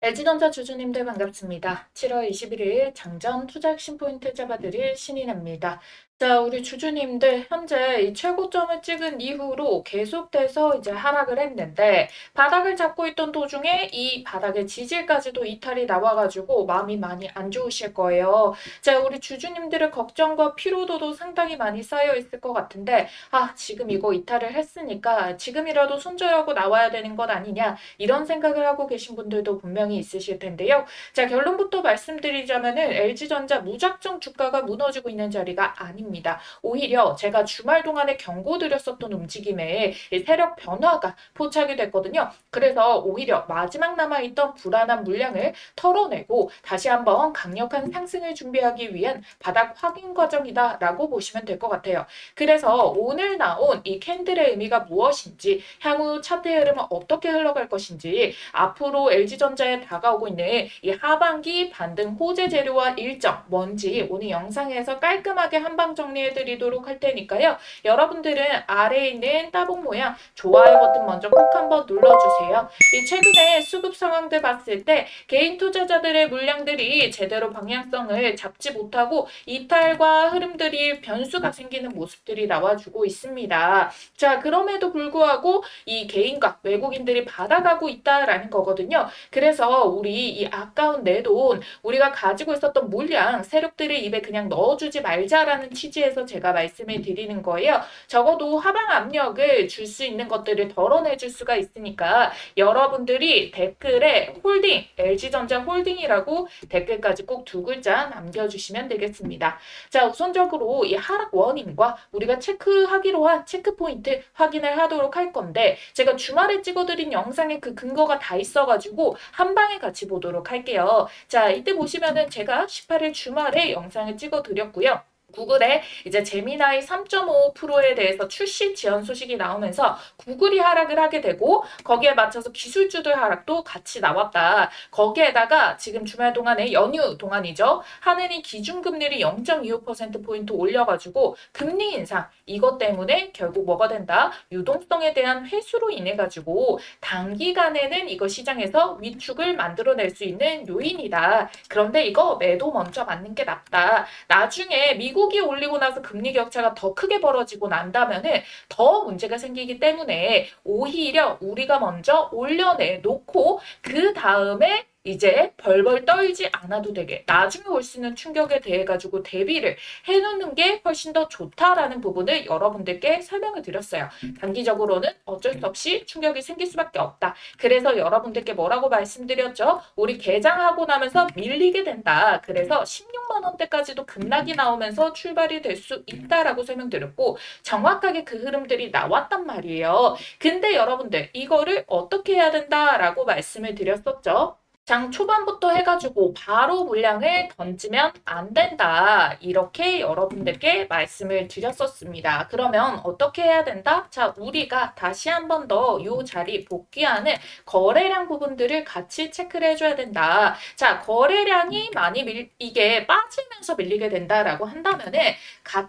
LG전자 주주님들 반갑습니다. 7월 21일 장전 투자 핵심 포인트 잡아드릴 신인입니다. 자, 우리 주주님들 현재 이 최고점을 찍은 이후로 계속돼서 이제 하락을 했는데 바닥을 잡고 있던 도중에 이 바닥의 지지까지도 이탈이 나와가지고 마음이 많이 안 좋으실 거예요. 자, 우리 주주님들의 걱정과 피로도도 상당히 많이 쌓여 있을 것 같은데 지금 이거 이탈을 했으니까 지금이라도 손절하고 나와야 되는 것 아니냐 이런 생각을 하고 계신 분들도 분명히 있으실 텐데요. 자, 결론부터 말씀드리자면은 LG전자 무작정 주가가 무너지고 있는 자리가 아닙니다. 오히려 제가 주말 동안에 경고드렸었던 움직임에 세력 변화가 포착이 됐거든요. 그래서 오히려 마지막 남아있던 불안한 물량을 털어내고 다시 한번 강력한 상승을 준비하기 위한 바닥 확인 과정이다라고 보시면 될 것 같아요. 그래서 오늘 나온 이 캔들의 의미가 무엇인지, 향후 차트의 흐름은 어떻게 흘러갈 것인지, 앞으로 LG전자에 다가오고 있는 이 하반기 반등 호재 재료와 일정 뭔지 오늘 영상에서 깔끔하게 한방 정리해 드리도록 할 테니까요. 여러분들은 아래에 있는 따봉 모양 좋아요 버튼 먼저 꼭 한번 눌러주세요. 이 최근에 수급 상황들 봤을 때 개인 투자자들의 물량들이 제대로 방향성을 잡지 못하고 이탈과 흐름들이 변수가 생기는 모습들이 나와주고 있습니다. 자, 그럼에도 불구하고 이 개인과 외국인들이 받아가고 있다라는 거거든요. 그래서 우리 이 아까운 내 돈, 우리가 가지고 있었던 물량, 세력들의 입에 그냥 넣어주지 말자라는 취지에서 제가 말씀을 드리는 거예요. 적어도 하방 압력을 줄 수 있는 것들을 덜어내줄 수가 있으니까 여러분들이 댓글에 홀딩, LG전자 홀딩이라고 댓글까지 꼭 두 글자 남겨주시면 되겠습니다. 자, 우선적으로 이 하락 원인과 우리가 체크하기로 한 체크포인트 확인을 하도록 할 건데 제가 주말에 찍어드린 영상에 그 근거가 다 있어가지고 한 방에 같이 보도록 할게요. 자, 이때 보시면은 제가 18일 주말에 영상을 찍어드렸고요. 구글에 이제 제미나이 3.5%에 대해서 출시 지연 소식이 나오면서 구글이 하락을 하게 되고 거기에 맞춰서 기술주들 하락도 같이 나왔다. 거기에다가 지금 주말 동안에 연휴 동안이죠. 하느니 기준금리를 0.25%포인트 올려가지고 금리 인상 이것 때문에 결국 뭐가 된다? 유동성에 대한 회수로 인해 가지고 단기간에는 이거 시장에서 위축을 만들어낼 수 있는 요인이다. 그런데 이거 매도 먼저 맞는 게 낫다. 나중에 미국이 올리고 나서 금리 격차가 더 크게 벌어지고 난다면은 더 문제가 생기기 때문에 오히려 우리가 먼저 올려내 놓고 그 다음에 이제 벌벌 떨지 않아도 되게 나중에 올 수 있는 충격에 대해 가지고 대비를 해놓는 게 훨씬 더 좋다라는 부분을 여러분들께 설명을 드렸어요. 단기적으로는 어쩔 수 없이 충격이 생길 수밖에 없다. 그래서 여러분들께 뭐라고 말씀드렸죠? 우리 개장하고 나면서 밀리게 된다. 그래서 16만 원대까지도 급락이 나오면서 출발이 될 수 있다라고 설명드렸고 정확하게 그 흐름들이 나왔단 말이에요. 근데 여러분들 이거를 어떻게 해야 된다라고 말씀을 드렸었죠? 장 초반부터 해가지고 바로 물량을 던지면 안 된다. 이렇게 여러분들께 말씀을 드렸었습니다. 그러면 어떻게 해야 된다? 자, 우리가 다시 한 번 더 이 자리 복귀하는 거래량 부분들을 같이 체크를 해줘야 된다. 자, 거래량이 많이 이게 빠지면서 밀리게 된다라고 한다면은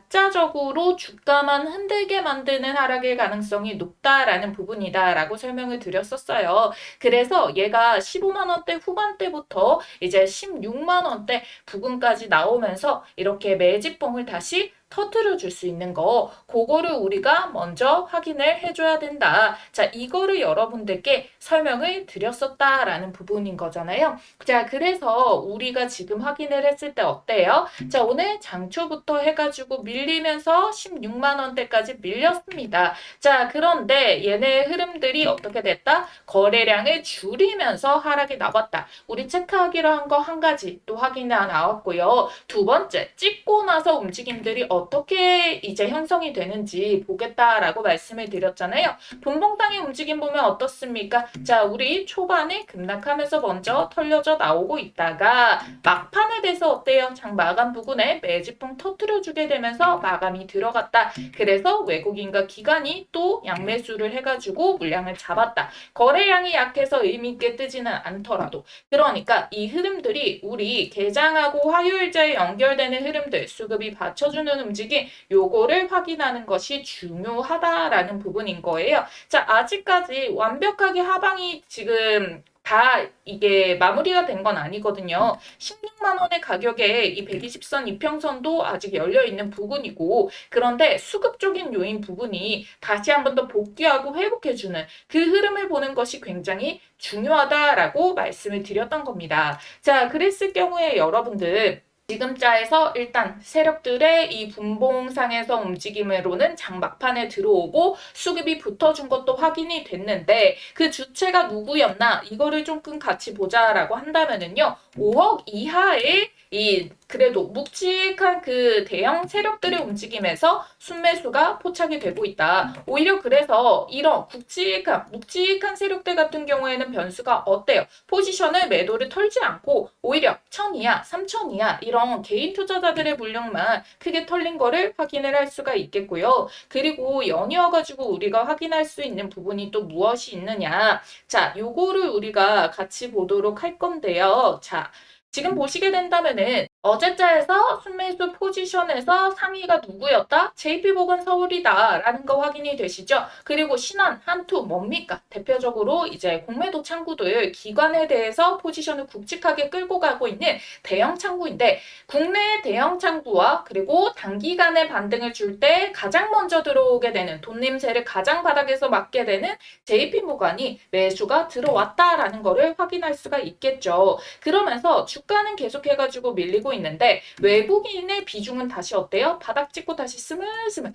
가짜적으로 주가만 흔들게 만드는 하락의 가능성이 높다라는 부분이다라고 설명을 드렸었어요. 그래서 얘가 15만 원대 후반대부터 이제 16만 원대 부근까지 나오면서 이렇게 매집봉을 다시 터뜨려 줄 수 있는 거 그거를 우리가 먼저 확인을 해줘야 된다. 자, 이거를 여러분들께 설명을 드렸었다라는 부분인 거잖아요. 자, 그래서 우리가 지금 확인을 했을 때 어때요? 자, 오늘 장초부터 해가지고 밀리면서 16만 원대까지 밀렸습니다. 자, 그런데 얘네 흐름들이 어떻게 됐다? 거래량을 줄이면서 하락이 나왔다. 우리 체크하기로 한 거 한 가지 또 확인이 나왔고요. 두 번째, 찍고 나서 움직임들이 어떻게 이제 형성이 되는지 보겠다라고 말씀을 드렸잖아요. 분봉상의 움직임 보면 어떻습니까? 자, 우리 초반에 급락하면서 먼저 털려져 나오고 있다가 막판에 대해서 어때요? 장 마감 부근에 매집봉 터뜨려주게 되면서 마감이 들어갔다. 그래서 외국인과 기관이 또 양매수를 해가지고 물량을 잡았다. 거래량이 약해서 의미있게 뜨지는 않더라도 그러니까 이 흐름들이 우리 개장하고 화요일자에 연결되는 흐름들 수급이 받쳐주는 움직임 요거를 확인하는 것이 중요하다라는 부분인 거예요. 자, 아직까지 완벽하게 하방이 지금 다 이게 마무리가 된 건 아니거든요. 16만 원의 가격에 이 120선 이평선도 아직 열려 있는 부분이고, 그런데 수급적인 요인 부분이 다시 한번 더 복귀하고 회복해주는 그 흐름을 보는 것이 굉장히 중요하다라고 말씀을 드렸던 겁니다. 자, 그랬을 경우에 여러분들 지금자에서 일단 세력들의 이 분봉상에서 움직임으로는 장 막판에 들어오고 수급이 붙어준 것도 확인이 됐는데 그 주체가 누구였나 이거를 조금 같이 보자라고 한다면은요 5억 이하의 이 그래도 묵직한 그 대형 세력들의 움직임에서 순매수가 포착이 되고 있다. 오히려 그래서 이런 묵직한 세력들 같은 경우에는 변수가 어때요? 포지션을 매도를 털지 않고 오히려 1000 이하, 3000 이하 이런 개인 투자자들의 물량만 크게 털린 거를 확인을 할 수가 있겠고요. 그리고 연이어가지고 우리가 확인할 수 있는 부분이 또 무엇이 있느냐. 자, 요거를 우리가 같이 보도록 할 건데요. 자, 지금 보시게 된다면은 어제자에서 순매수 포지션에서 상위가 누구였다? JP보건 서울이다 라는 거 확인이 되시죠? 그리고 신한, 한투 뭡니까? 대표적으로 이제 공매도 창구들 기관에 대해서 포지션을 굵직하게 끌고 가고 있는 대형 창구인데 국내 대형 창구와 그리고 단기간에 반등을 줄 때 가장 먼저 들어오게 되는 돈 냄새를 가장 바닥에서 맡게 되는 JP모간이 매수가 들어왔다라는 거를 확인할 수가 있겠죠. 그러면서 주가는 계속해가지고 밀리고 있는데 외국인의 비중은 다시 어때요? 바닥 찍고 다시 스물스물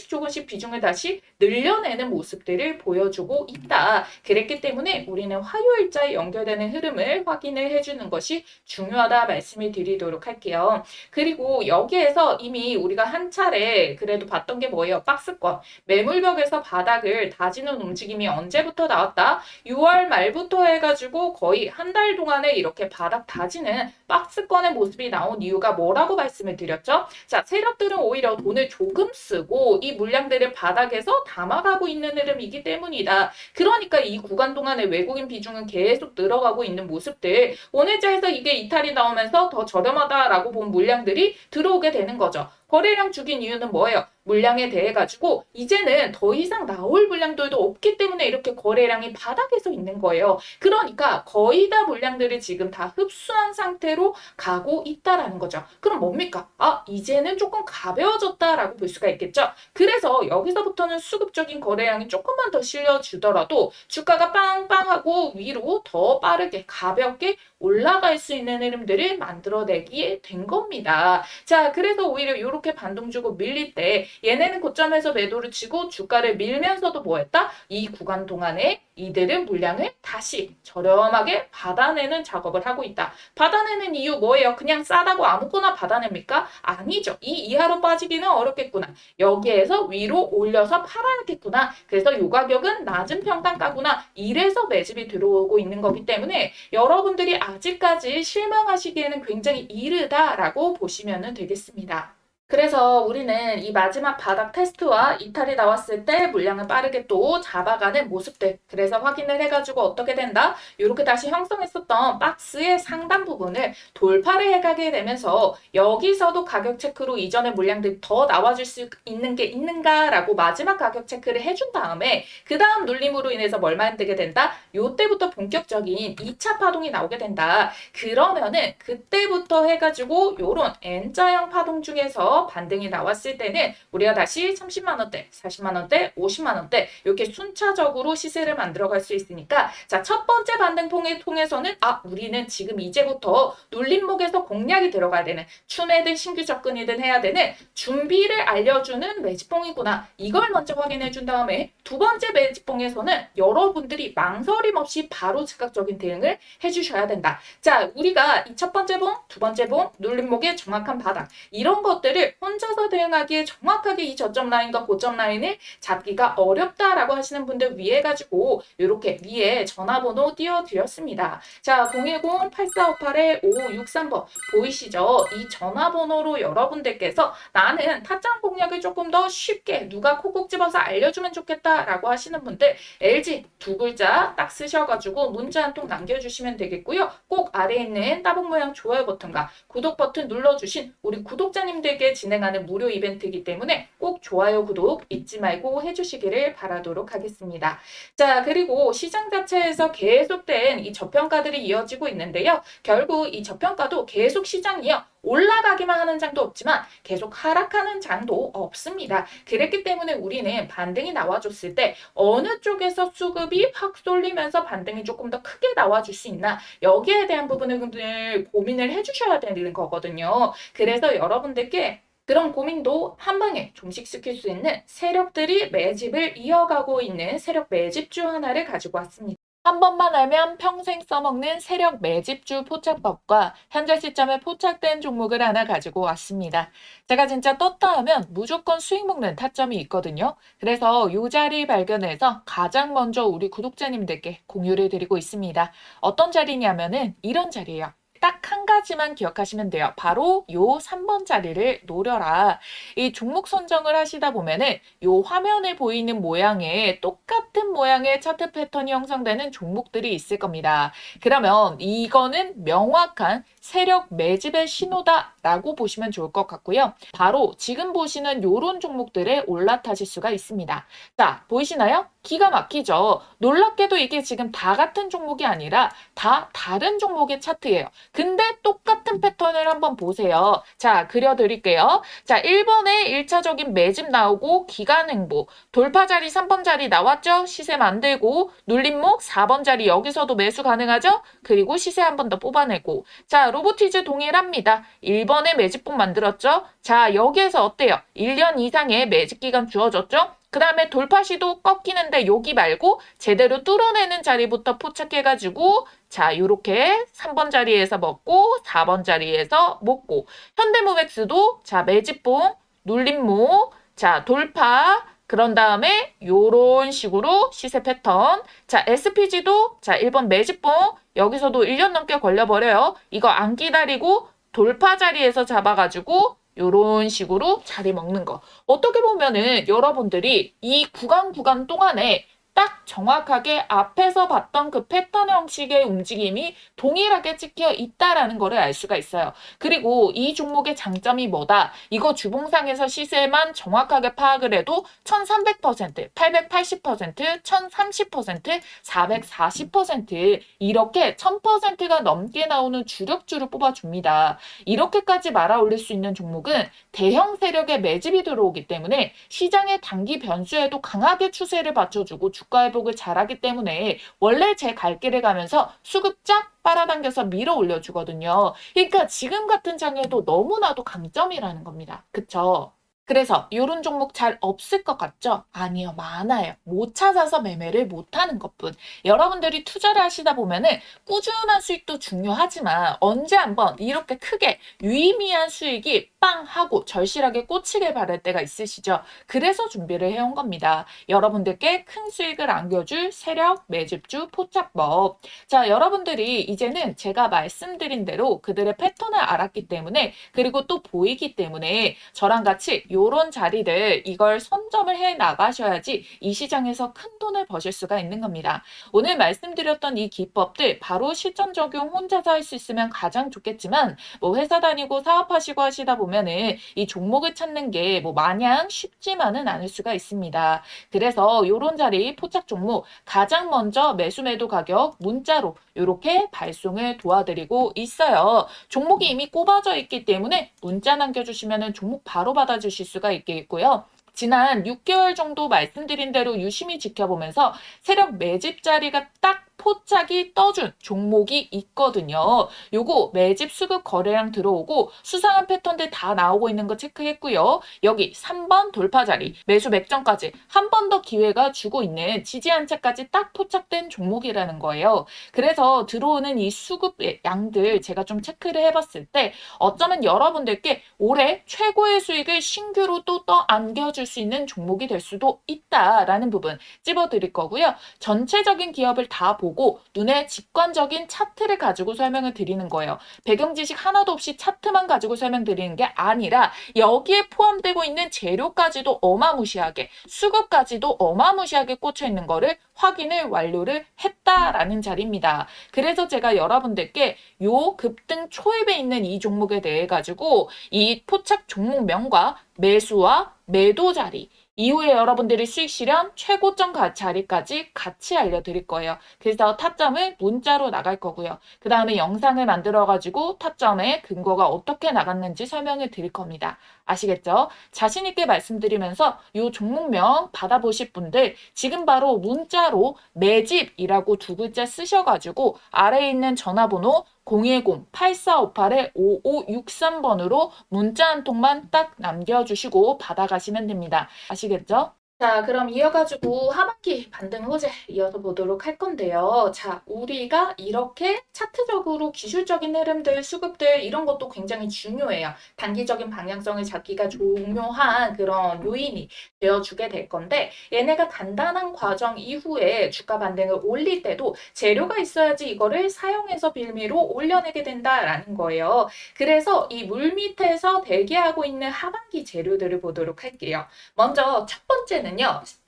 조금씩 비중을 다시 늘려내는 모습들을 보여주고 있다. 그랬기 때문에 우리는 화요일자에 연결되는 흐름을 확인을 해주는 것이 중요하다 말씀을 드리도록 할게요. 그리고 여기에서 이미 우리가 한 차례 그래도 봤던 게 뭐예요? 박스권. 매물벽에서 바닥을 다지는 움직임이 언제부터 나왔다? 6월 말부터 해가지고 거의 한 달 동안에 이렇게 바닥 다지는 박스권의 모습이 나온 이유가 뭐라고 말씀을 드렸죠? 자, 세력들은 오히려 돈을 조금 쓰고 이 물량들을 바닥에서 담아가고 있는 흐름이기 때문이다. 그러니까 이 구간 동안에 외국인 비중은 계속 늘어가고 있는 모습들 오늘자에서 이게 이탈이 나오면서 더 저렴하다라고 본 물량들이 들어오게 되는 거죠. 거래량 죽인 이유는 뭐예요? 물량에 대해 가지고 이제는 더 이상 나올 물량들도 없기 때문에 이렇게 거래량이 바닥에서 있는 거예요. 그러니까 거의 다 물량들을 지금 다 흡수한 상태로 가고 있다라는 거죠. 그럼 뭡니까? 아, 이제는 조금 가벼워졌다라고 볼 수가 있겠죠. 그래서 여기서부터는 수급적인 거래량이 조금만 더 실려주더라도 주가가 빵빵하고 위로 더 빠르게 가볍게 올라갈 수 있는 흐름들을 만들어내게 된 겁니다. 자, 그래서 오히려 이렇게 반동 주고 밀릴 때 얘네는 고점에서 매도를 치고 주가를 밀면서도 뭐 했다? 이 구간 동안에 이들은 물량을 다시 저렴하게 받아내는 작업을 하고 있다. 받아내는 이유 뭐예요? 그냥 싸다고 아무거나 받아냅니까? 아니죠. 이 이하로 빠지기는 어렵겠구나. 여기에서 위로 올려서 팔아야겠구나. 그래서 이 가격은 낮은 평단가구나. 이래서 매집이 들어오고 있는 거기 때문에 여러분들이 아직까지 실망하시기에는 굉장히 이르다라고 보시면 되겠습니다. 그래서 우리는 이 마지막 바닥 테스트와 이탈이 나왔을 때 물량을 빠르게 또 잡아가는 모습들 그래서 확인을 해가지고 어떻게 된다? 이렇게 다시 형성했었던 박스의 상단 부분을 돌파를 해가게 되면서 여기서도 가격 체크로 이전의 물량들이 더 나와줄 수 있는 게 있는가라고 마지막 가격 체크를 해준 다음에 그 다음 눌림으로 인해서 뭘 만들게 된다? 요때부터 본격적인 2차 파동이 나오게 된다. 그러면은 그때부터 해가지고 요런 N자형 파동 중에서 반등이 나왔을 때는 우리가 다시 30만 원대, 40만 원대, 50만 원대 이렇게 순차적으로 시세를 만들어갈 수 있으니까 자, 첫 번째 반등봉을 통해서는 우리는 지금 이제부터 눌림목에서 공략이 들어가야 되는 추매든 신규 접근이든 해야 되는 준비를 알려주는 매집봉이구나. 이걸 먼저 확인해 준 다음에 두 번째 매집봉에서는 여러분들이 망설임 없이 바로 즉각적인 대응을 해주셔야 된다. 자, 우리가 이 첫 번째 봉, 두 번째 봉, 눌림목의 정확한 바닥 이런 것들을 혼자서 대응하기에 정확하게 이 저점 라인과 고점 라인을 잡기가 어렵다라고 하시는 분들 위해 가지고 이렇게 위에 전화번호 띄워드렸습니다. 자, 010-8458-5563번 보이시죠? 이 전화번호로 여러분들께서 나는 타점 공략을 조금 더 쉽게 누가 콕콕 집어서 알려주면 좋겠다라고 하시는 분들 LG 두 글자 딱 쓰셔가지고 문자 한 통 남겨주시면 되겠고요. 꼭 아래에 있는 따봉 모양 좋아요 버튼과 구독 버튼 눌러주신 우리 구독자님들께 진행하는 무료 이벤트이기 때문에 꼭 좋아요, 구독 잊지 말고 해주시기를 바라도록 하겠습니다. 자, 그리고 시장 자체에서 계속된 이 저평가들이 이어지고 있는데요. 결국 이 저평가도 계속 시장이요. 올라가기만 하는 장도 없지만 계속 하락하는 장도 없습니다. 그랬기 때문에 우리는 반등이 나와줬을 때 어느 쪽에서 수급이 확 쏠리면서 반등이 조금 더 크게 나와줄 수 있나, 여기에 대한 부분을 고민을 해주셔야 되는 거거든요. 그래서 여러분들께 그런 고민도 한 방에 종식시킬 수 있는 세력들이 매집을 이어가고 있는 세력 매집주 하나를 가지고 왔습니다. 한 번만 알면 평생 써먹는 세력 매집주 포착법과 현재 시점에 포착된 종목을 하나 가지고 왔습니다. 제가 진짜 떴다 하면 무조건 수익 먹는 타점이 있거든요. 그래서 이 자리 발견해서 가장 먼저 우리 구독자님들께 공유를 드리고 있습니다. 어떤 자리냐면은 이런 자리예요. 딱 한 가지만 기억하시면 돼요. 바로 요 3번 자리를 노려라. 이 종목 선정을 하시다 보면은 요 화면에 보이는 모양의 똑같은 모양의 차트 패턴이 형성되는 종목들이 있을 겁니다. 그러면 이거는 명확한 세력 매집의 신호다라고 보시면 좋을 것 같고요. 바로 지금 보시는 요런 종목들에 올라타실 수가 있습니다. 자, 보이시나요? 기가 막히죠. 놀랍게도 이게 지금 다 같은 종목이 아니라 다 다른 종목의 차트예요. 근데 똑같은 패턴을 한번 보세요. 자, 그려드릴게요. 자, 1번에 1차적인 매집 나오고 기간 횡보, 돌파 자리 3번 자리 나왔죠? 시세 만들고, 눌림목 4번 자리 여기서도 매수 가능하죠? 그리고 시세 한 번 더 뽑아내고. 자, 로보티즈 동일합니다. 1번에 매집봉 만들었죠? 자, 여기에서 어때요? 1년 이상의 매집 기간 주어졌죠? 그 다음에 돌파 시도 꺾이는데 여기 말고 제대로 뚫어내는 자리부터 포착해가지고 자, 요렇게 3번 자리에서 먹고 4번 자리에서 먹고, 현대모맥스도 자, 매집봉, 눌림목, 자, 돌파, 그런 다음에 요런 식으로 시세 패턴. 자, SPG도 자, 1번 매집봉, 여기서도 1년 넘게 걸려버려요. 이거 안 기다리고 돌파 자리에서 잡아가지고 요런 식으로 자리 먹는 거. 어떻게 보면은 여러분들이 이 구간 동안에 딱 정확하게 앞에서 봤던 그 패턴 형식의 움직임이 동일하게 찍혀 있다라는 거를 알 수가 있어요. 그리고 이 종목의 장점이 뭐다? 이거 주봉상에서 시세만 정확하게 파악을 해도 1300%, 880%, 1030%, 440% 이렇게 1000%가 넘게 나오는 주력주를 뽑아줍니다. 이렇게까지 말아 올릴 수 있는 종목은 대형 세력의 매집이 들어오기 때문에 시장의 단기 변수에도 강하게 추세를 받쳐주고 주가 회복을 잘하기 때문에 원래 제 갈 길을 가면서 수급 쫙 빨아당겨서 밀어 올려주거든요. 그러니까 지금 같은 장에도 너무나도 강점이라는 겁니다. 그쵸? 그래서 이런 종목 잘 없을 것 같죠? 아니요, 많아요. 못 찾아서 매매를 못하는 것뿐. 여러분들이 투자를 하시다 보면은 꾸준한 수익도 중요하지만 언제 한번 이렇게 크게 유의미한 수익이 빵 하고 절실하게 꽂히길 바랄 때가 있으시죠? 그래서 준비를 해온 겁니다. 여러분들께 큰 수익을 안겨줄 세력 매집주 포착법. 자, 여러분들이 이제는 제가 말씀드린 대로 그들의 패턴을 알았기 때문에, 그리고 또 보이기 때문에 저랑 같이 요런 자리를 이걸 선점을 해 나가셔야지 이 시장에서 큰 돈을 버실 수가 있는 겁니다. 오늘 말씀드렸던 이 기법들 바로 실전 적용 혼자서 할 수 있으면 가장 좋겠지만, 뭐 회사 다니고 사업하시고 하시다 보면은 이 종목을 찾는 게 뭐 마냥 쉽지만은 않을 수가 있습니다. 그래서 요런 자리 포착 종목 가장 먼저 매수 매도 가격 문자로 이렇게 발송을 도와드리고 있어요. 종목이 이미 꼽아져 있기 때문에 문자 남겨주시면 종목 바로 받아주실 수가 있겠고요. 지난 6개월 정도 말씀드린 대로 유심히 지켜보면서 세력 매집 자리가 딱 포착이 떠준 종목이 있거든요. 요거 매집 수급 거래량 들어오고 수상한 패턴들 다 나오고 있는 거 체크했고요. 여기 3번 돌파 자리, 매수 맥점까지 한 번 더 기회가 주고 있는 지지 한차까지 딱 포착된 종목이라는 거예요. 그래서 들어오는 이 수급의 양들 제가 좀 체크를 해봤을 때 어쩌면 여러분들께 올해 최고의 수익을 신규로 또 안겨줄 수 있는 종목이 될 수도 있다라는 부분 찝어드릴 거고요. 전체적인 기업을 다 보고 보고 눈에 직관적인 차트를 가지고 설명을 드리는 거예요. 배경 지식 하나도 없이 차트만 가지고 설명드리는 게 아니라 여기에 포함되고 있는 재료까지도 어마무시하게, 수급까지도 어마무시하게 꽂혀 있는 거를 확인을 완료를 했다라는 자리입니다. 그래서 제가 여러분들께 요 급등 초입에 있는 이 종목에 대해 가지고 이 포착 종목명과 매수와 매도 자리, 이후에 여러분들이 수익 실현 최고점 자리까지 같이 알려드릴 거예요. 그래서 타점을 문자로 나갈 거고요. 그 다음에 영상을 만들어가지고 타점의 근거가 어떻게 나갔는지 설명을 드릴 겁니다. 아시겠죠? 자신있게 말씀드리면서 이 종목명 받아보실 분들 지금 바로 문자로 매집이라고 두 글자 쓰셔가지고 아래에 있는 전화번호 010-8458-5563번으로 문자 한 통만 딱 남겨주시고 받아가시면 됩니다. 아시겠죠? 자, 그럼 이어가지고 하반기 반등 호재 이어서 보도록 할 건데요. 자, 우리가 이렇게 차트적으로 기술적인 흐름들, 수급들 이런 것도 굉장히 중요해요. 단기적인 방향성을 잡기가 중요한 그런 요인이 되어주게 될 건데 얘네가 단단한 과정 이후에 주가 반등을 올릴 때도 재료가 있어야지 이거를 사용해서 빌미로 올려내게 된다라는 거예요. 그래서 이 물밑에서 대기하고 있는 하반기 재료들을 보도록 할게요. 먼저 첫 번째는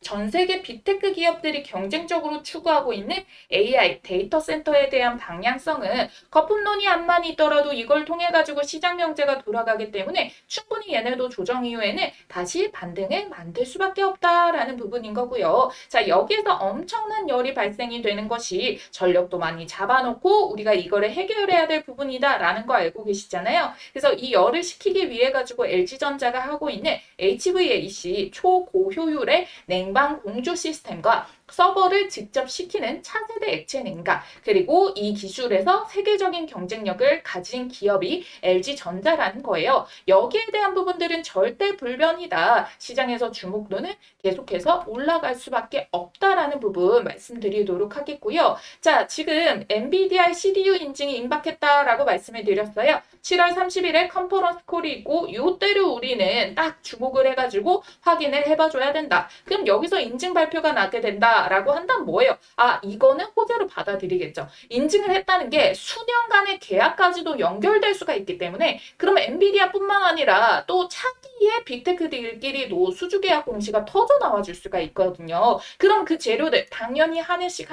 전 세계 빅테크 기업들이 경쟁적으로 추구하고 있는 AI 데이터 센터에 대한 방향성은 거품론이 암만 있더라도 이걸 통해 가지고 시장 경제가 돌아가기 때문에 충분히 얘네도 조정 이후에는 다시 반등을 만들 수밖에 없다라는 부분인 거고요. 자, 여기에서 엄청난 열이 발생이 되는 것이 전력도 많이 잡아놓고 우리가 이거를 해결해야 될 부분이다라는 거 알고 계시잖아요. 그래서 이 열을 식히기 위해 가지고 LG전자가 하고 있는 HVAC 초고효율 냉방 공조 시스템과 서버를 직접 식히는 차세대 액체 냉각, 그리고 이 기술에서 세계적인 경쟁력을 가진 기업이 LG전자라는 거예요. 여기에 대한 부분들은 절대 불변이다. 시장에서 주목도는 계속해서 올라갈 수밖에 없다라는 부분 말씀드리도록 하겠고요. 자, 지금 엔비디아 CDU 인증이 임박했다라고 말씀을 드렸어요. 7월 30일에 컨퍼런스 콜이 있고 이때를 우리는 딱 주목을 해가지고 확인을 해봐줘야 된다. 그럼 여기서 인증 발표가 나게 된다라고 한다면 뭐예요? 아, 이거는 호재로 받아들이겠죠. 인증을 했다는 게 수년간의 계약까지도 연결될 수가 있기 때문에 그러면 엔비디아뿐만 아니라 또 차기의 빅테크들끼리도 수주 계약 공시가 터져 나와줄 수가 있거든요. 그럼 그 재료들 당연히 하나씩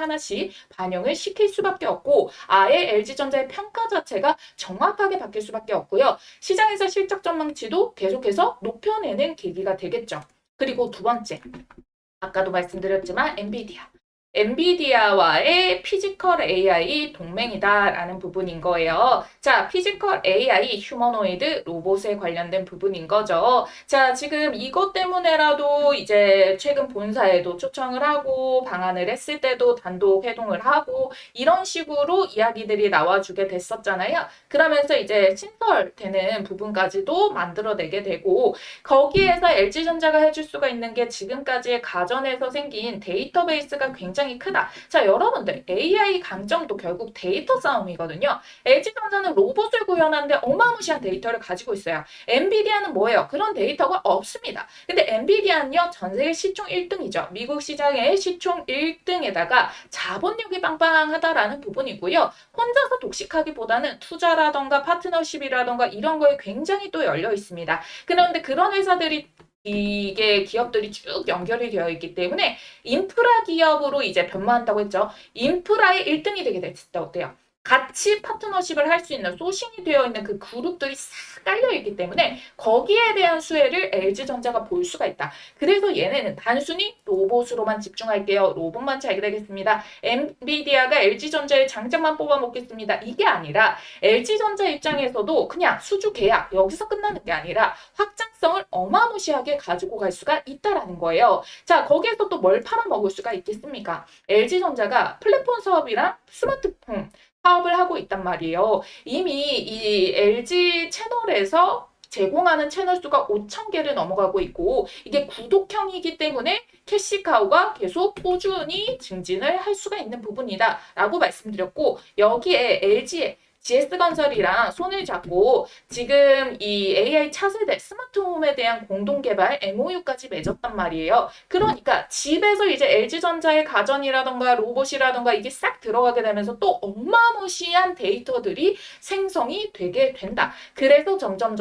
반영을 시킬 수밖에 없고 아예 LG전자의 평가 자체가 정확하게 바뀔 수밖에 없고요. 시장에서 실적 전망치도 계속해서 높여내는 계기가 되겠죠. 그리고 두 번째, 아까도 말씀드렸지만 엔비디아와의 피지컬 AI 동맹이다라는 부분인 거예요. 자, 피지컬 AI 휴머노이드 로봇에 관련된 부분인 거죠. 자, 지금 이것 때문에라도 이제 최근 본사에도 초청을 하고 방한을 했을 때도 단독 회동을 하고 이런 식으로 이야기들이 나와주게 됐었잖아요. 그러면서 이제 신설되는 부분까지도 만들어내게 되고 거기에서 LG전자가 해줄 수가 있는 게 지금까지의 가전에서 생긴 데이터베이스가 굉장히 크다. 자, 여러분들 AI 강점도 결국 데이터 싸움이거든요. LG전자는 로봇을 구현하는데 어마무시한 데이터를 가지고 있어요. 엔비디아는 뭐예요? 그런 데이터가 없습니다. 근데 엔비디아는요, 전 세계 시총 1등이죠. 미국 시장의 시총 1등에다가 자본력이 빵빵하다라는 부분이고요. 혼자서 독식하기보다는 투자라던가 파트너십이라던가 이런 거에 굉장히 또 열려 있습니다. 그런데 그런 회사들이 이게 기업들이 쭉 연결이 되어 있기 때문에 인프라 기업으로 이제 변모한다고 했죠. 인프라의 1등이 되게 됐을 때 어때요? 같이 파트너십을 할 수 있는 소싱이 되어 있는 그 그룹들이 싹 깔려 있기 때문에 거기에 대한 수혜를 LG전자가 볼 수가 있다. 그래서 얘네는 단순히 로봇으로만 집중할게요. 로봇만 잘 되겠습니다. 엔비디아가 LG전자의 장점만 뽑아 먹겠습니다. 이게 아니라 LG전자 입장에서도 그냥 수주 계약 여기서 끝나는 게 아니라 확장성을 어마무시하게 가지고 갈 수가 있다라는 거예요. 자, 거기에서 또 뭘 팔아먹을 수가 있겠습니까? LG전자가 플랫폼 사업이랑 스마트폰 사업을 하고 있단 말이에요. 이미 이 LG 채널에서 제공하는 채널 수가 5,000개를 넘어가고 있고 이게 구독형이기 때문에 캐시카우가 계속 꾸준히 증진을 할 수가 있는 부분이다 라고 말씀드렸고 여기에 LG의 GS건설이랑 손을 잡고 지금 이 AI 차세대 스마트홈에 대한 공동개발 MOU까지 맺었단 말이에요. 그러니까 집에서 이제 LG전자의 가전이라던가 로봇이라던가 이게 싹 들어가게 되면서 또 어마무시한 데이터들이 생성이 되게 된다. 그래서 점점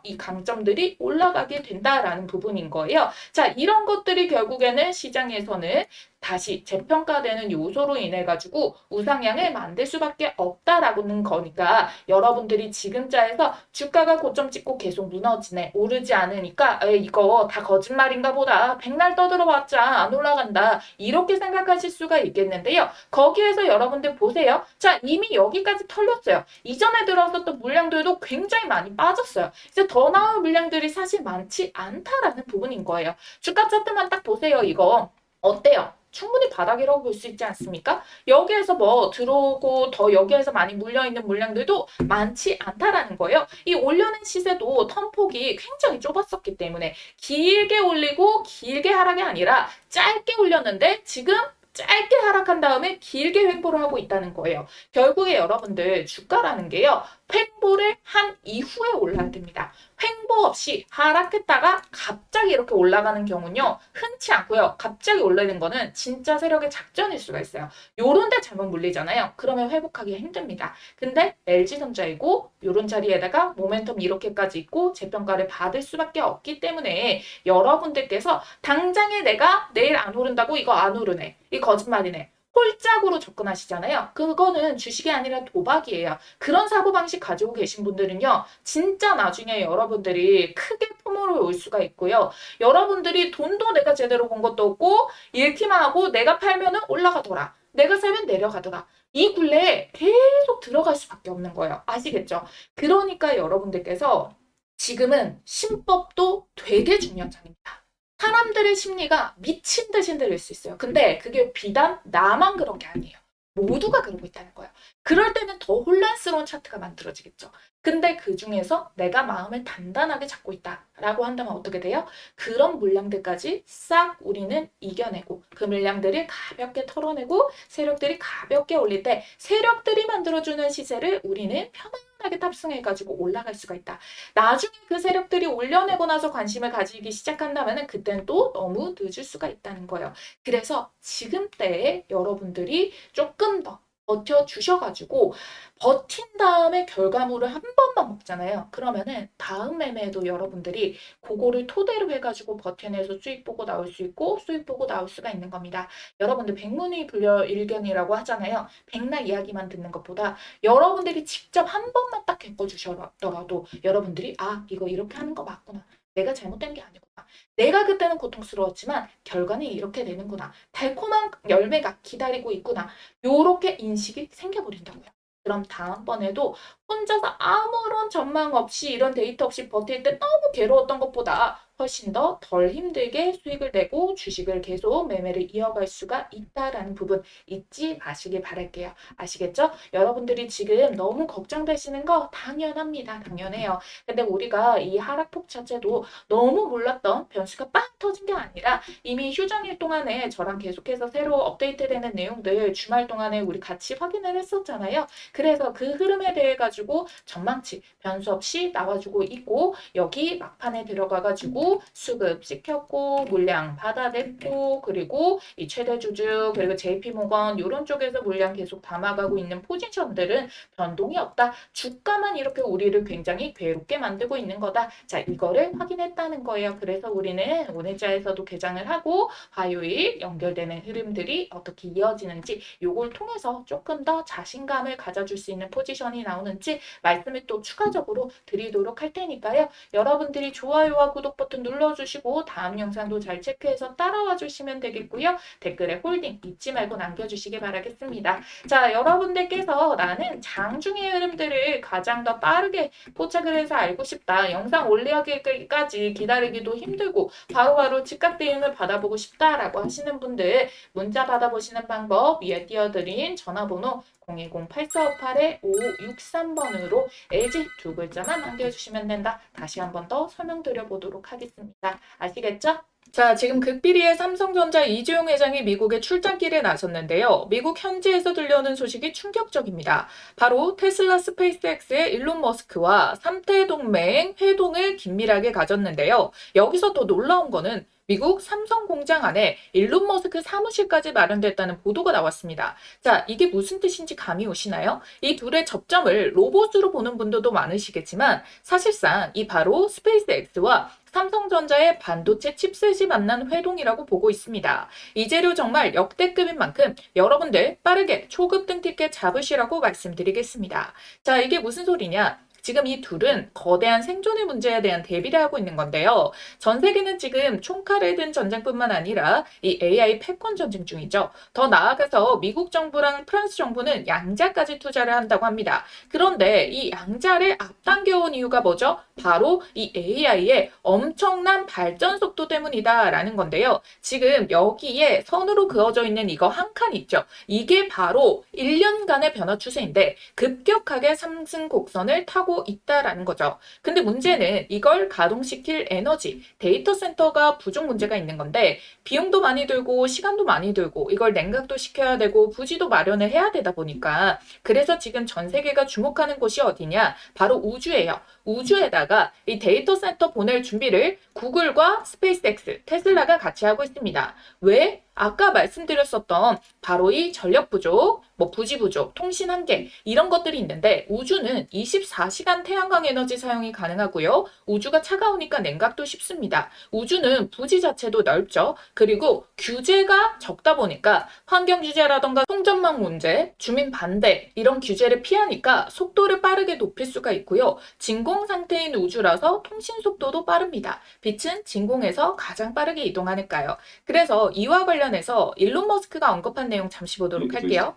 이 강점들이 올라가게 된다라는 부분인 거예요. 자, 이런 것들이 결국에는 시장에서는 다시 재평가되는 요소로 인해 가지고 우상향을 만들 수밖에 없다라는 거니까 여러분들이 지금자에서 주가가 고점 찍고 계속 무너지네, 오르지 않으니까 이거 다 거짓말인가 보다, 백날 떠들어봤자 안 올라간다, 이렇게 생각하실 수가 있겠는데요. 거기에서 여러분들 보세요. 자, 이미 여기까지 털렸어요. 이전에 들어왔었던 물량들도 굉장히 많이 빠졌어요. 이제 더 나올 물량들이 사실 많지 않다라는 부분인 거예요. 주가 차트만 딱 보세요. 이거 어때요? 충분히 바닥이라고 볼 수 있지 않습니까? 여기에서 뭐 들어오고 더 여기에서 많이 물려있는 물량들도 많지 않다라는 거예요. 이 올려낸 시세도 턴폭이 굉장히 좁았었기 때문에 길게 올리고 길게 하락이 아니라 짧게 올렸는데 지금 짧게 하락한 다음에 길게 횡보를 하고 있다는 거예요. 결국에 여러분들 주가라는 게요, 횡보를 한 이후에 올라야 됩니다. 횡보 없이 하락했다가 갑자기 이렇게 올라가는 경우는요, 흔치 않고요. 갑자기 올라는 거는 진짜 세력의 작전일 수가 있어요. 요런 데 잘못 물리잖아요. 그러면 회복하기 힘듭니다. 근데 LG전자이고 요런 자리에다가 모멘텀 이렇게까지 있고 재평가를 받을 수밖에 없기 때문에 여러분들께서 당장에 내가 내일 안 오른다고 이거 안 오르네, 이 거짓말이네, 홀짝으로 접근하시잖아요. 그거는 주식이 아니라 도박이에요. 그런 사고방식 가지고 계신 분들은요, 진짜 나중에 여러분들이 크게 포모를 올 수가 있고요. 여러분들이 돈도 내가 제대로 번 것도 없고 잃기만 하고 내가 팔면은 올라가더라, 내가 사면 내려가더라, 이 굴레에 계속 들어갈 수밖에 없는 거예요. 아시겠죠? 그러니까 여러분들께서 지금은 신법도 되게 중요한 장입니다. 사람들의 심리가 미친 듯이 흔들릴 수 있어요. 근데 그게 비단 나만 그런 게 아니에요. 모두가 그러고 있다는 거예요. 그럴 때는 더 혼란스러운 차트가 만들어지겠죠. 근데 그 중에서 내가 마음을 단단하게 잡고 있다라고 한다면 어떻게 돼요? 그런 물량들까지 싹 우리는 이겨내고 그 물량들을 가볍게 털어내고 세력들이 가볍게 올릴 때 세력들이 만들어주는 시세를 우리는 편안하게 탑승해가지고 올라갈 수가 있다. 나중에 그 세력들이 올려내고 나서 관심을 가지기 시작한다면 그때는 또 너무 늦을 수가 있다는 거예요. 그래서 지금 때에 여러분들이 조금 더 버텨주셔가지고 버틴 다음에 결과물을 한 번만 먹잖아요. 그러면은 다음 매매에도 여러분들이 그거를 토대로 해가지고 버텨내서 수익 보고 나올 수 있고 수익 보고 나올 수가 있는 겁니다. 여러분들 백문이 불여일견이라고 하잖아요. 백날 이야기만 듣는 것보다 여러분들이 직접 한 번만 딱 겪어주셨더라도 여러분들이 아, 이거 이렇게 하는 거 맞구나, 내가 잘못된 게 아니구나, 내가 그때는 고통스러웠지만 결과는 이렇게 되는구나, 달콤한 열매가 기다리고 있구나, 요렇게 인식이 생겨버린다고요. 그럼 다음번에도 혼자서 아무런 전망 없이 이런 데이터 없이 버틸 때 너무 괴로웠던 것보다 훨씬 더 덜 힘들게 수익을 내고 주식을 계속 매매를 이어갈 수가 있다라는 부분 잊지 마시길 바랄게요. 아시겠죠? 여러분들이 지금 너무 걱정되시는 거 당연합니다. 당연해요. 근데 우리가 이 하락폭 자체도 너무 몰랐던 변수가 빵 터진 게 아니라 이미 휴전일 동안에 저랑 계속해서 새로 업데이트되는 내용들 주말 동안에 우리 같이 확인을 했었잖아요. 그래서 그 흐름에 대해 가지고 전망치 변수 없이 나와주고 있고 여기 막판에 들어가가지고 수급 시켰고 물량 받아냈고 그리고 이 최대주주 그리고 JP모건 이런 쪽에서 물량 계속 담아가고 있는 포지션들은 변동이 없다. 주가만 이렇게 우리를 굉장히 괴롭게 만들고 있는 거다. 자, 이거를 확인했다는 거예요. 그래서 우리는 오늘자에서도 개장을 하고 화요일 연결되는 흐름들이 어떻게 이어지는지 요걸 통해서 조금 더 자신감을 가져줄 수 있는 포지션이 나오는지 말씀을 또 추가적으로 드리도록 할 테니까요. 여러분들이 좋아요와 구독 버튼 눌러주시고 다음 영상도 잘 체크해서 따라와 주시면 되겠고요. 댓글에 홀딩 잊지 말고 남겨주시기 바라겠습니다. 자, 여러분들께서 나는 장중의 흐름들을 가장 더 빠르게 포착을 해서 알고 싶다, 영상 올리기까지 기다리기도 힘들고 바로바로 즉각 대응을 받아보고 싶다라고 하시는 분들 문자 받아보시는 방법 위에 띄워드린 전화번호 010-8458-5563번으로 LG 두 글자만 남겨주시면 된다. 다시 한 번 더 설명드려 보도록 하겠습니다. 아시겠죠? 자, 지금 극비리의 삼성전자 이재용 회장이 미국에 출장길에 나섰는데요. 미국 현지에서 들려오는 소식이 충격적입니다. 바로 테슬라 스페이스X의 일론 머스크와 3태 동맹 회동을 긴밀하게 가졌는데요. 여기서 더 놀라운 거는 미국 삼성 공장 안에 일론 머스크 사무실까지 마련됐다는 보도가 나왔습니다. 자, 이게 무슨 뜻인지 감이 오시나요? 이 둘의 접점을 로봇으로 보는 분들도 많으시겠지만 사실상 이 바로 스페이스X와 삼성전자의 반도체 칩셋이 만난 회동이라고 보고 있습니다. 이 재료 정말 역대급인 만큼 여러분들 빠르게 초급등 티켓 잡으시라고 말씀드리겠습니다. 자, 이게 무슨 소리냐? 지금 이 둘은 거대한 생존의 문제에 대한 대비를 하고 있는 건데요. 전 세계는 지금 총칼을 든 전쟁뿐만 아니라 이 AI 패권 전쟁 중이죠. 더 나아가서 미국 정부랑 프랑스 정부는 양자까지 투자를 한다고 합니다. 그런데 이 양자를 앞당겨온 이유가 뭐죠? 바로 이 AI의 엄청난 발전 속도 때문이다라는 건데요. 지금 여기에 선으로 그어져 있는 이거 한 칸 있죠. 이게 바로 1년간의 변화 추세인데 급격하게 상승 곡선을 타고 있다라는 거죠. 근데 문제는 이걸 가동시킬 에너지, 데이터 센터가 부족 문제가 있는 건데 비용도 많이 들고 시간도 많이 들고 이걸 냉각도 시켜야 되고 부지도 마련을 해야 되다 보니까 그래서 지금 전 세계가 주목하는 곳이 어디냐? 바로 우주예요. 우주에다가 이 데이터 센터 보낼 준비를 구글과 스페이스X, 테슬라가 같이 하고 있습니다. 왜? 아까 말씀드렸었던 바로 이 전력 부족, 부지 부족, 통신 한계 이런 것들이 있는데 우주는 24시간 태양광 에너지 사용이 가능하고요. 우주가 차가우니까 냉각도 쉽습니다. 우주는 부지 자체도 넓죠. 그리고 규제가 적다 보니까 환경 규제라던가 통전망 문제, 주민 반대 이런 규제를 피하니까 속도를 빠르게 높일 수가 있고요. 진공 상태인 우주라서 통신 속도도 빠릅니다. 빛은 진공에서 가장 빠르게 이동하니까요. 그래서 이와 관련해서 일론 머스크가 언급한 내용 잠시 보도록 할게요.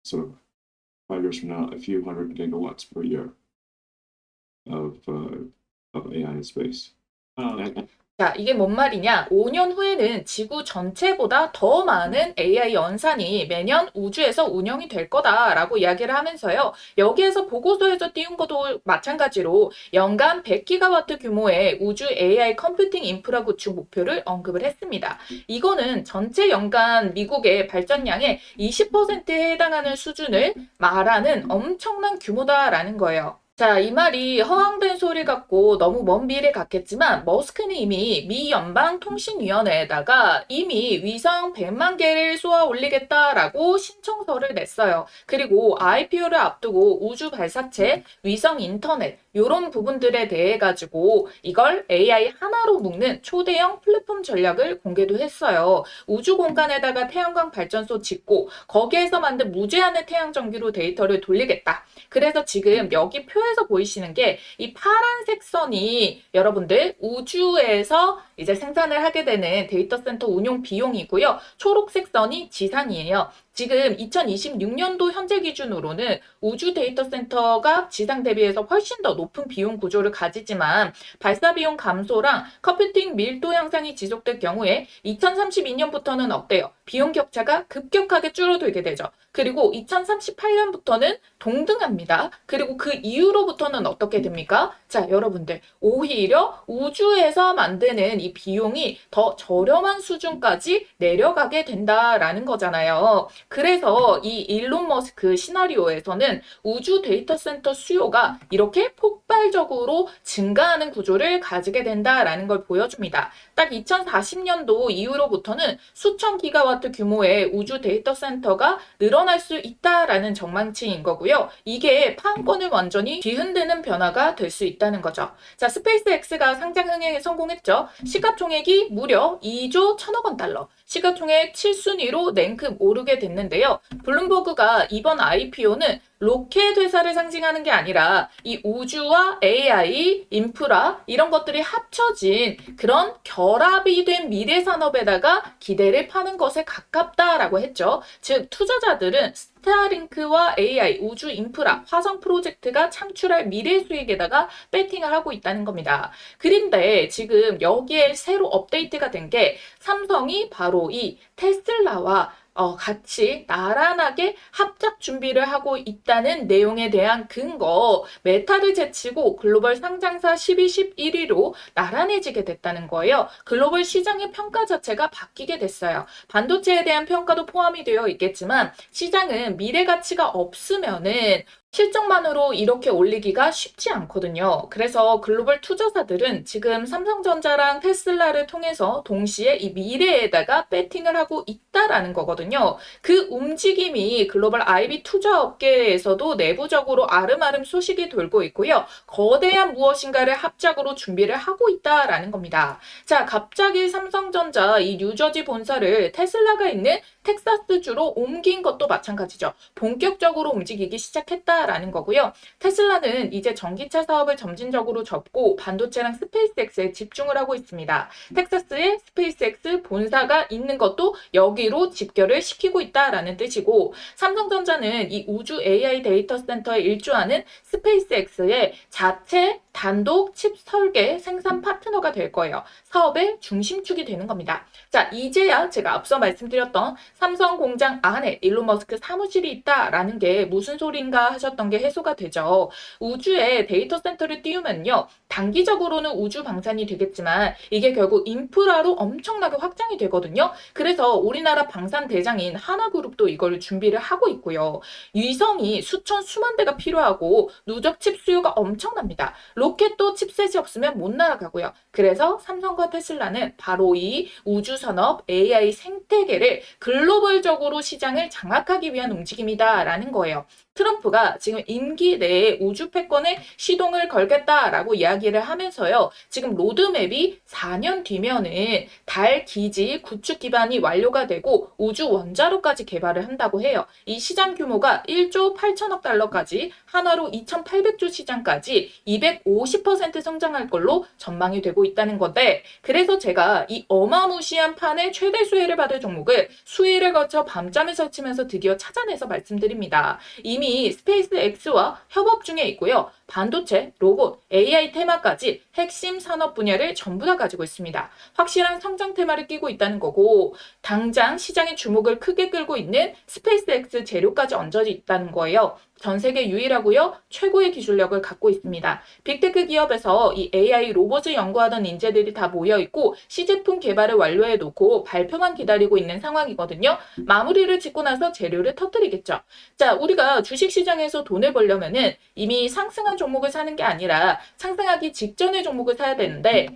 So 5 years from now, a few hundred gigawatts per year of AI in space. 자, 이게 뭔 말이냐? 5년 후에는 지구 전체보다 더 많은 AI 연산이 매년 우주에서 운영이 될 거다라고 이야기를 하면서요. 여기에서 보고서에서 띄운 것도 마찬가지로 연간 100기가와트 규모의 우주 AI 컴퓨팅 인프라 구축 목표를 언급을 했습니다. 이거는 전체 연간 미국의 발전량의 20%에 해당하는 수준을 말하는 엄청난 규모다라는 거예요. 자, 이 말이 허황된 소리 같고 너무 먼 미래 같겠지만 머스크는 이미 미 연방통신위원회에다가 이미 위성 100만 개를 쏘아 올리겠다라고 신청서를 냈어요. 그리고 IPO를 앞두고 우주 발사체, 위성 인터넷 이런 부분들에 대해 가지고 이걸 AI 하나로 묶는 초대형 플랫폼 전략을 공개도 했어요. 우주 공간에다가 태양광 발전소 짓고 거기에서 만든 무제한의 태양 전기로 데이터를 돌리겠다. 그래서 지금 여기 표에서 보이시는 게 이 파란색 선이 여러분들 우주에서 이제 생산을 하게 되는 데이터 센터 운용 비용이고요. 초록색 선이 지상이에요. 지금 2026년도 현재 기준으로는 우주 데이터 센터가 지상 대비해서 훨씬 더 높은 비용 구조를 가지지만 발사 비용 감소랑 컴퓨팅 밀도 향상이 지속될 경우에 2032년부터는 어때요? 비용 격차가 급격하게 줄어들게 되죠. 그리고 2038년부터는 동등합니다. 그리고 그 이후로부터는 어떻게 됩니까? 자, 여러분들 오히려 우주에서 만드는 이 비용이 더 저렴한 수준까지 내려가게 된다라는 거잖아요. 그래서 이 일론 머스크 시나리오에서는 우주 데이터 센터 수요가 이렇게 폭발적으로 증가하는 구조를 가지게 된다라는 걸 보여줍니다. 딱 2040년도 이후로부터는 수천 기가와트 규모의 우주 데이터 센터가 늘어날 수 있다라는 전망치인 거고요. 이게 판권을 완전히 뒤흔드는 변화가 될 수 있다는 거죠. 자, 스페이스X가 상장 흥행에 성공했죠. 시가총액이 무려 2조 1천억 원 달러. 시가총액 7순위로 랭크 오르게 됐는데요. 블룸버그가 이번 IPO는 로켓 회사를 상징하는 게 아니라 이 우주와 AI, 인프라 이런 것들이 합쳐진 그런 결합이 된 미래 산업에다가 기대를 파는 것에 가깝다라고 했죠. 즉 투자자들은 스타링크와 AI, 우주 인프라, 화성 프로젝트가 창출할 미래 수익에다가 배팅을 하고 있다는 겁니다. 그런데 지금 여기에 새로 업데이트가 된 게 삼성이 바로 이 테슬라와 같이 나란하게 합작 준비를 하고 있다는 내용에 대한 근거, 메타를 제치고 글로벌 상장사 10위, 11위로 나란해지게 됐다는 거예요. 글로벌 시장의 평가 자체가 바뀌게 됐어요. 반도체에 대한 평가도 포함이 되어 있겠지만 시장은 미래 가치가 없으면은 실적만으로 이렇게 올리기가 쉽지 않거든요. 그래서 글로벌 투자사들은 지금 삼성전자랑 테슬라를 통해서 동시에 이 미래에다가 배팅을 하고 있다라는 거거든요. 그 움직임이 글로벌 IB 투자 업계에서도 내부적으로 아름아름 소식이 돌고 있고요. 거대한 무엇인가를 합작으로 준비를 하고 있다라는 겁니다. 자, 갑자기 삼성전자 이 뉴저지 본사를 테슬라가 있는 텍사스주로 옮긴 것도 마찬가지죠. 본격적으로 움직이기 시작했다라는 거고요. 테슬라는 이제 전기차 사업을 점진적으로 접고 반도체랑 스페이스X에 집중을 하고 있습니다. 텍사스에 스페이스X 본사가 있는 것도 여기로 집결을 시키고 있다라는 뜻이고, 삼성전자는 이 우주 AI 데이터 센터에 일조하는 스페이스X의 자체 단독 칩 설계 생산 파트너가 될 거예요. 사업의 중심축이 되는 겁니다. 자, 이제야 제가 앞서 말씀드렸던 삼성 공장 안에 일론 머스크 사무실이 있다라는 게 무슨 소린가 하셨던 게 해소가 되죠. 우주에 데이터 센터를 띄우면요, 단기적으로는 우주 방산이 되겠지만 이게 결국 인프라로 엄청나게 확장이 되거든요. 그래서 우리나라 방산 대장인 하나그룹도 이걸 준비를 하고 있고요. 위성이 수천 수만 대가 필요하고 누적 칩 수요가 엄청납니다. 로켓도 칩셋이 없으면 못 날아가고요. 그래서 삼성과 테슬라는 바로 이 우주산업 AI 생태계를 글로벌적으로 시장을 장악하기 위한 움직임이다라는 거예요. 트럼프가 지금 임기 내에 우주 패권에 시동을 걸겠다라고 이야기를 하면서요. 지금 로드맵이 4년 뒤면은 달 기지 구축 기반이 완료가 되고 우주 원자로까지 개발을 한다고 해요. 이 시장 규모가 1조 8천억 달러까지 한화로 2,800조 시장까지 250% 성장할 걸로 전망이 되고 있다는 건데, 그래서 제가 이 어마무시한 판의 최대 수혜를 받을 종목을 수혜를 거쳐 밤잠을 설치면서 드디어 찾아내서 말씀드립니다. 이미 스페이스X와 협업 중에 있고요. 반도체, 로봇, AI 테마까지 핵심 산업 분야를 전부 다 가지고 있습니다. 확실한 성장 테마를 끼고 있다는 거고, 당장 시장의 주목을 크게 끌고 있는 스페이스X 재료까지 얹어져 있다는 거예요. 전 세계 유일하고요. 최고의 기술력을 갖고 있습니다. 빅테크 기업에서 이 AI 로봇을 연구하던 인재들이 다 모여 있고 시제품 개발을 완료해 놓고 발표만 기다리고 있는 상황이거든요. 마무리를 짓고 나서 재료를 터뜨리겠죠. 자, 우리가 주식시장에서 돈을 벌려면은 이미 상승한 종목을 사는 게 아니라 상승하기 직전의 종목을 사야 되는데,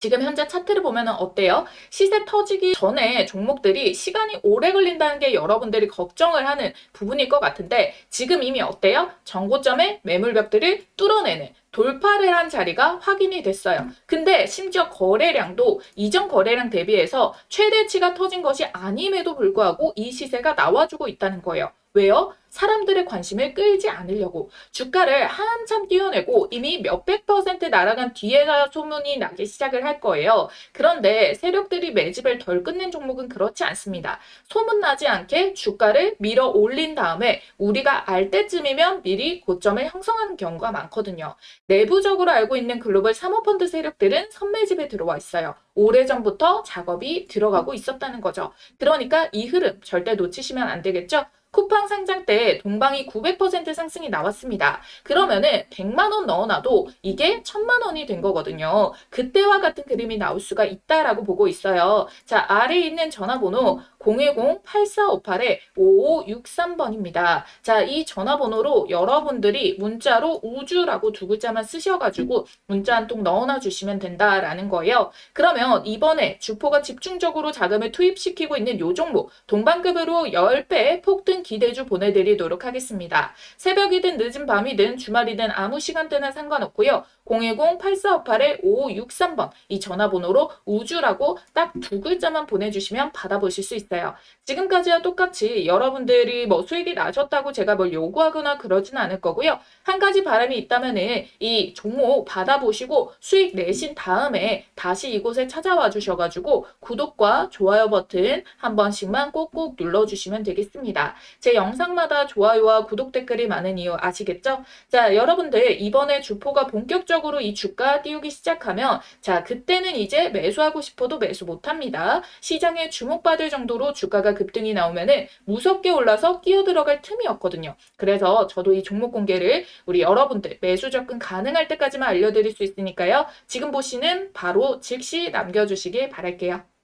지금 현재 차트를 보면 어때요? 시세 터지기 전에 종목들이 시간이 오래 걸린다는 게 여러분들이 걱정을 하는 부분일 것 같은데, 지금 이미 어때요? 전고점의 매물벽들을 뚫어내는 돌파를 한 자리가 확인이 됐어요. 근데 심지어 거래량도 이전 거래량 대비해서 최대치가 터진 것이 아님에도 불구하고 이 시세가 나와주고 있다는 거예요. 왜요? 사람들의 관심을 끌지 않으려고 주가를 한참 띄워내고 이미 몇백 퍼센트 날아간 뒤에가 소문이 나기 시작을 할 거예요. 그런데 세력들이 매집을 덜 끝낸 종목은 그렇지 않습니다. 소문나지 않게 주가를 밀어 올린 다음에 우리가 알 때쯤이면 미리 고점을 형성하는 경우가 많거든요. 내부적으로 알고 있는 글로벌 사모펀드 세력들은 선매집에 들어와 있어요. 오래전부터 작업이 들어가고 있었다는 거죠. 그러니까 이 흐름 절대 놓치시면 안 되겠죠? 쿠팡 상장 때 동방이 900% 상승이 나왔습니다. 그러면은 100만 원 넣어놔도 이게 1000만 원이 된 거거든요. 그때와 같은 그림이 나올 수가 있다라고 보고 있어요. 자, 아래에 있는 전화번호 010-8458-5563번입니다. 자, 이 전화번호로 여러분들이 문자로 우주라고 두 글자만 쓰셔가지고 문자 한 통 넣어놔 주시면 된다라는 거예요. 그러면 이번에 주포가 집중적으로 자금을 투입시키고 있는 요 종목 동방급으로 10배 폭등 기대주 보내드리도록 하겠습니다. 새벽이든 늦은 밤이든 주말이든 아무 시간대나 상관없고요. 010-8458-5563번 이 전화번호로 우주라고 딱 두 글자만 보내주시면 받아보실 수 있어요. 지금까지와 똑같이 여러분들이 뭐 수익이 나셨다고 제가 뭘 요구하거나 그러지는 않을 거고요. 한 가지 바람이 있다면은 이 종목 받아보시고 수익 내신 다음에 다시 이곳에 찾아와 주셔가지고 구독과 좋아요 버튼 한 번씩만 꼭꼭 눌러주시면 되겠습니다. 제 영상마다 좋아요와 구독 댓글이 많은 이유 아시겠죠? 자, 여러분들 이번에 주포가 본격적으로 이 주가 띄우기 시작하면 자, 그때는 이제 매수하고 싶어도 매수 못합니다. 시장에 주목받을 정도로 이후로 주가가 급등이 나오면은 무섭게 올라서 끼어들어갈 틈이 없거든요. 그래서 저도 이 종목 공개를 우리 여러분들 매수 접근 가능할 때까지만 알려드릴 수 있으니까요. 지금 보시는 바로 즉시 남겨주시길 바랄게요.